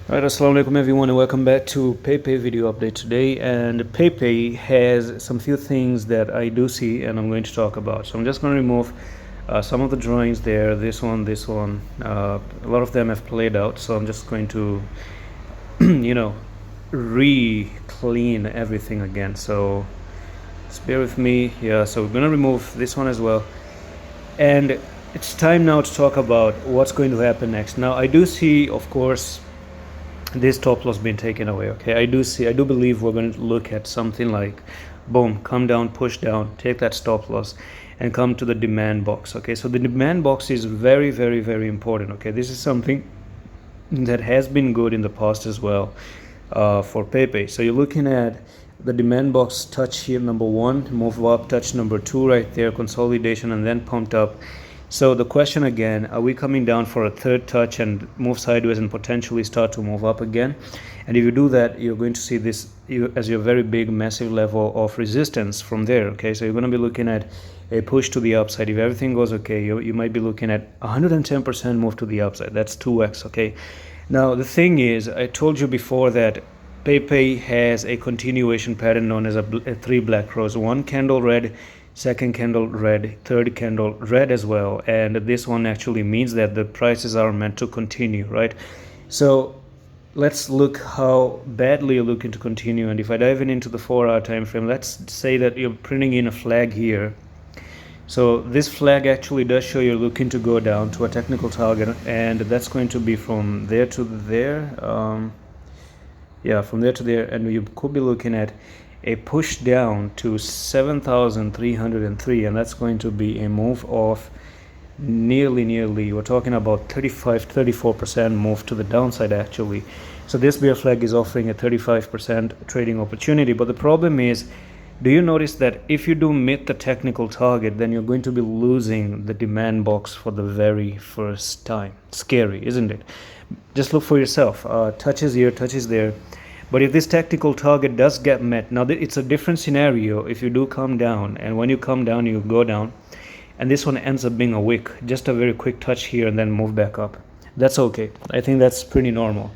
Alright, assalamu alaikum everyone, and welcome back to Pepe video update today. And Pepe has some few things that I do see and I'm going to talk about. So I'm just going to remove some of the drawings there, this one, a lot of them have played out, so I'm just going to re-clean everything again. So just bear with me. Yeah, so we're going to remove this one as well, and it's time now to talk about what's going to happen next. Now I do see, of course, this top loss being taken away. Okay, I do believe we're going to look at something like boom, come down, push down, take that stop loss and come to the demand box. Okay, so the demand box is very, very, very important. Okay, this is something that has been good in the past as well for Pepe. So you're looking at the demand box touch here, number one, move up, touch number two right there, consolidation, and then pumped up. So the question again, are we coming down for a third touch and move sideways and potentially start to move up again? And if you do that, you're going to see this as your very big, massive level of resistance from there. Okay, so you're going to be looking at a push to the upside. If everything goes okay, you might be looking at 110% move to the upside. That's 2x. Okay, now the thing is, I told you before that Pepe has a continuation pattern known as a three black rows. One candle red, second candle red, third candle red as well, and this one actually means that the prices are meant to continue, right? So let's look how badly you're looking to continue. And if I dive into the 4-hour time frame, let's say that you're printing in a flag here. So this flag actually does show you're looking to go down to a technical target, and that's going to be from there to there. From there to there, and you could be looking at a push down to 7,303, and that's going to be a move of nearly, we're talking about 34% move to the downside actually. So this bear flag is offering a 35% trading opportunity. But the problem is, do you notice that if you do meet the technical target, then you're going to be losing the demand box for the very first time? Scary, isn't it? Just look for yourself. Touches here, touches there. But if this technical target does get met, now it's a different scenario if you do come down, and when you come down, you go down, and this one ends up being a wick, just a very quick touch here and then move back up. That's okay. I think that's pretty normal.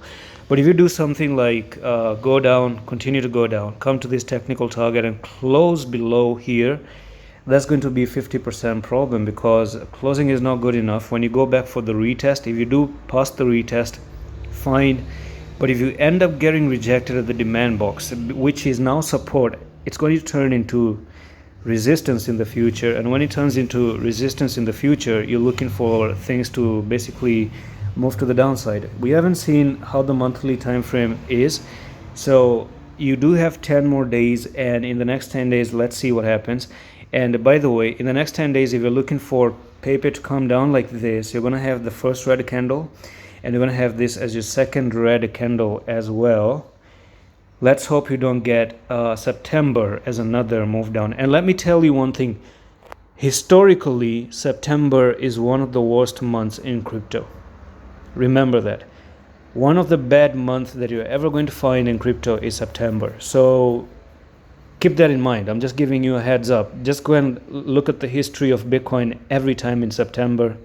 But if you do something like go down, continue to go down, come to this technical target and close below here, that's going to be 50% problem, because closing is not good enough. When you go back for the retest, if you do pass the retest, fine. But if you end up getting rejected at the demand box, which is now support, it's going to turn into resistance in the future. And when it turns into resistance in the future, you're looking for things to basically move to the downside. We haven't seen how the monthly time frame is, so you do have 10 more days, and in the next 10 days, let's see what happens. And by the way, in the next 10 days, if you're looking for Pepe to come down like this, you're going to have the first red candle, and you're going to have this as your second red candle as well. Let's hope you don't get September as another move down. And let me tell you one thing. Historically, September is one of the worst months in crypto. Remember that. One of the bad months that you're ever going to find in crypto is September. So keep that in mind. I'm just giving you a heads up. Just go and look at the history of Bitcoin every time in September,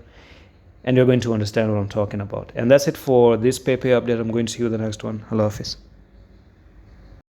and you're going to understand what I'm talking about. And that's it for this Pepe update. I'm going to see you in the next one. Allah Hafiz.